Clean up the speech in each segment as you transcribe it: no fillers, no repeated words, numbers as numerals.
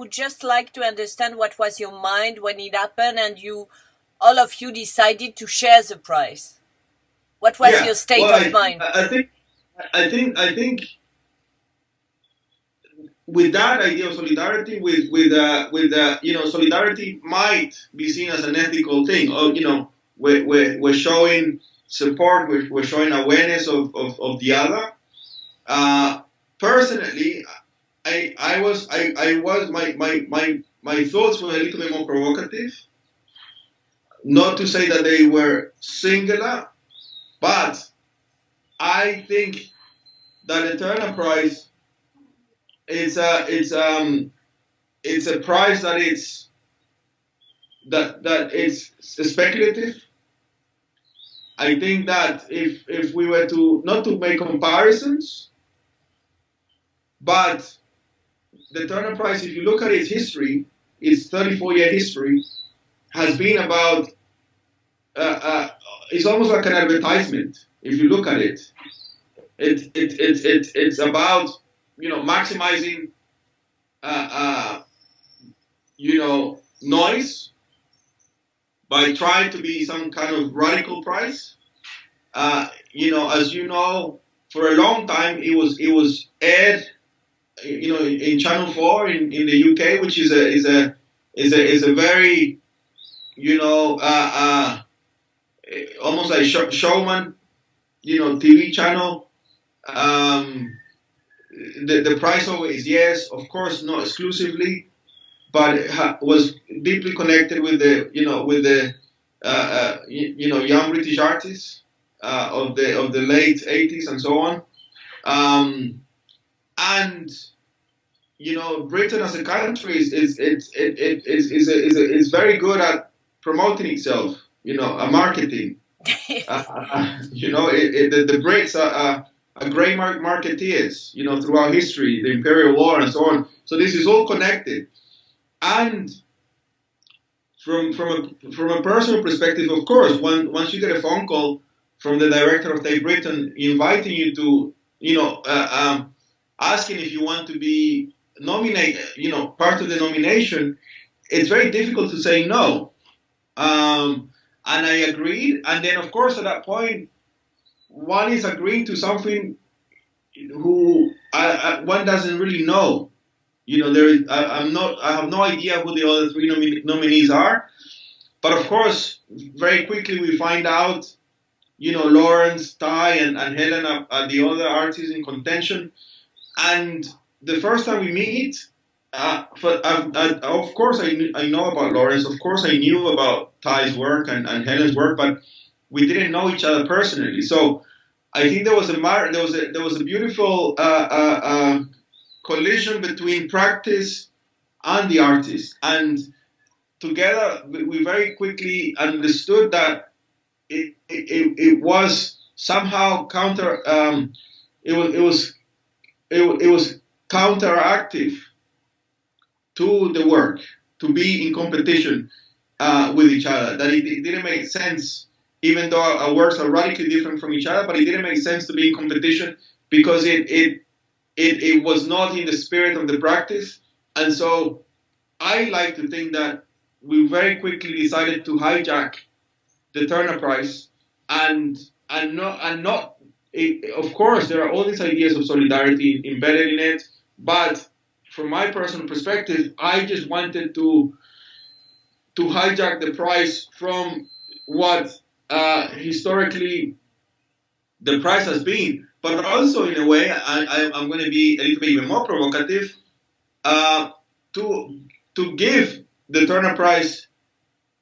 would just like to understand what was your mind when it happened and all of you decided to share the price. What was your state of mind? I think with that idea of solidarity, solidarity might be seen as an ethical thing. Or we're showing support, we're showing awareness of the other. Personally, my thoughts were a little bit more provocative. Not to say that they were singular, but I think that the Turner Prize it's a prize that it's speculative. I think that if we were to not to make comparisons, but the Turner Prize, if you look at its history, its 34-year history, has been about it's almost like an advertisement. If you look at it, it's about maximizing noise by trying to be some kind of radical price. As you know, for a long time it was aired in Channel 4 in the UK, which is a very almost like showman TV channel. The price always, yes, of course, not exclusively, but it was deeply connected with the young British artists of the late 80s and so on. And Britain as a country is very good at promoting itself, marketing. The Brits are great marketeers, throughout history, the Imperial War and so on. So this is all connected. And from a personal perspective, of course, once you get a phone call from the director of Tate Britain inviting you to, asking if you want to be nominated, part of the nomination, it's very difficult to say no. And I agreed. And then, of course, at that point, one is agreeing to something who one doesn't really know. I have no idea who the other three nominees are. But of course, very quickly we find out, Lawrence, Ty, and Helen are the other artists in contention. And the first time we meet, of course I know about Lawrence. Of course I knew about Ty's work and Helen's work, but we didn't know each other personally. So I think there was a beautiful collision between practice and the artist, and together we very quickly understood that it was somehow it was counteractive to the work to be in competition with each other. That it didn't make sense, even though our works are radically different from each other. But it didn't make sense to be in competition because it was not in the spirit of the practice. And so I like to think that we very quickly decided to hijack the Turner Prize and not. Of course, there are all these ideas of solidarity embedded in it, but from my personal perspective, I just wanted to hijack the prize from what historically the prize has been, but also in a way, I'm going to be a little bit even more provocative, to give the Turner Prize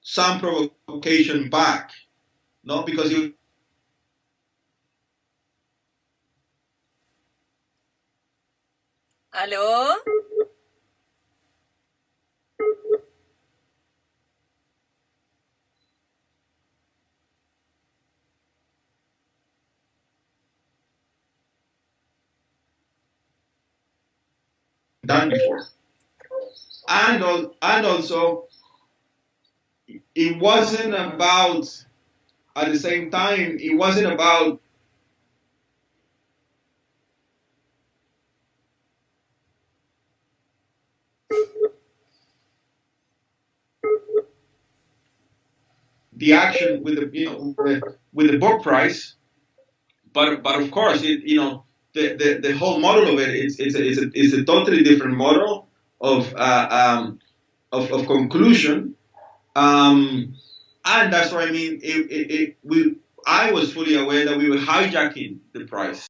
some provocation back, no, because you. Hello? Done before, and also it wasn't about, at the same time, it wasn't about the action with the book price, but of course the whole model of it is a totally different model of conclusion, and that's what I mean. I was fully aware that we were hijacking the price.